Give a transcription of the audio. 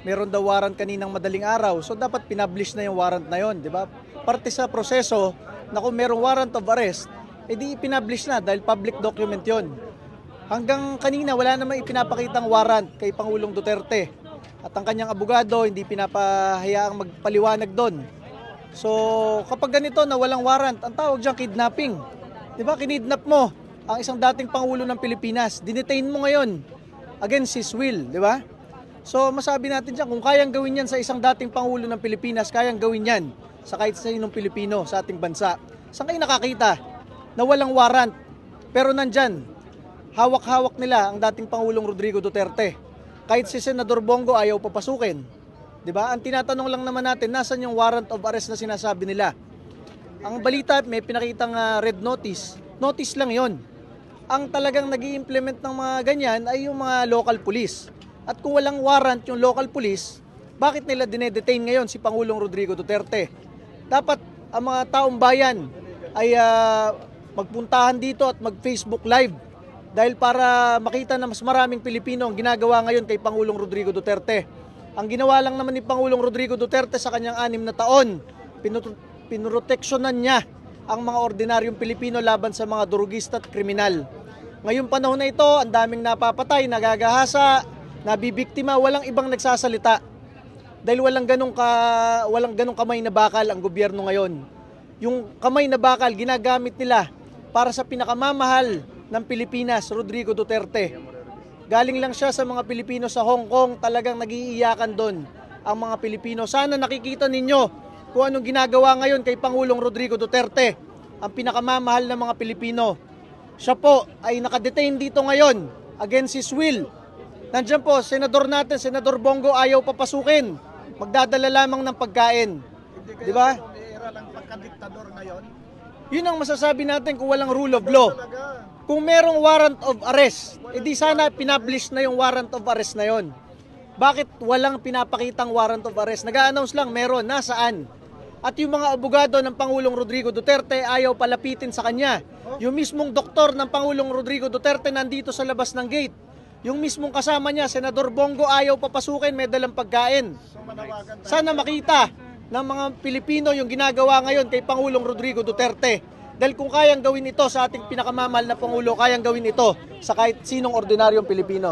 meron daw warrant kaninang madaling araw. So dapat pinablish na yung warrant na yon, di ba? Parte sa proseso na kung merong warrant of arrest, edi ipinablish na dahil public document yon. Hanggang kanina wala namang ipinapakitang warrant kay Pangulong Duterte. At ang kanyang abogado hindi pinapahayaang magpaliwanag doon. So kapag ganito na walang warrant, ang tawag dyan kidnapping. Di ba? Kinidnap mo ang isang dating Pangulo ng Pilipinas. Dinetain mo ngayon against his will, di ba? So masabi natin dyan, kung kayang gawin yan sa isang dating Pangulo ng Pilipinas, kayang gawin yan sa kahit sinong Pilipino sa ating bansa. Saan kayo nakakita na walang warrant? Pero nandyan, hawak-hawak nila ang dating Pangulong Rodrigo Duterte. Kahit si Senador Bongo ayaw papasukin. Diba? Ang tinatanong lang naman natin, nasan yung warrant of arrest na sinasabi nila? Ang balita, may pinakitang red notice. Notice lang yon. Ang talagang nag-i-implement ng mga ganyan ay yung mga local police. At kung walang warrant yung local police, bakit nila dinedetain ngayon si Pangulong Rodrigo Duterte? Dapat ang mga taong bayan ay magpuntahan dito at mag-Facebook Live dahil para makita na mas maraming Pilipino ang ginagawa ngayon kay Pangulong Rodrigo Duterte. Ang ginawa lang naman ni Pangulong Rodrigo Duterte sa kanyang 6 na taon, pinroteksyonan niya ang mga ordinaryong Pilipino laban sa mga durugista at kriminal. Ngayong panahon na ito, ang daming napapatay, nagagahasa, nabibiktima, walang ibang nagsasalita. Dahil walang ganong kamay na bakal ang gobyerno ngayon. Yung kamay na bakal ginagamit nila para sa pinakamamahal ng Pilipinas, Rodrigo Duterte. Galing lang siya sa mga Pilipino sa Hong Kong, talagang nag-iiyakan doon ang mga Pilipino. Sana nakikita ninyo kung anong ginagawa ngayon kay Pangulong Rodrigo Duterte, ang pinakamamahal ng mga Pilipino. Siya po ay nakadetain dito ngayon against his will. Nandiyan po, senador natin, Senador Bongo, ayaw papasukin. Magdadala lamang ng pagkain. Di ba? Ng pagkadiktador ngayon. Yun ang masasabi natin kung walang rule of law. Kung merong warrant of arrest, edi sana pinablish na yung warrant of arrest na yon. Bakit walang pinapakitang warrant of arrest? Nag-a-announce lang, meron, nasaan? At yung mga abogado ng Pangulong Rodrigo Duterte ayaw palapitin sa kanya. Yung mismong doktor ng Pangulong Rodrigo Duterte nandito sa labas ng gate. Yung mismong kasama niya, Senador Bongo, ayaw papasukin, may dalang pagkain. Sana makita ng mga Pilipino yung ginagawa ngayon kay Pangulong Rodrigo Duterte. Dahil kung kayang gawin ito sa ating pinakamamahal na Pangulo, kayang gawin ito sa kahit sinong ordinaryong Pilipino.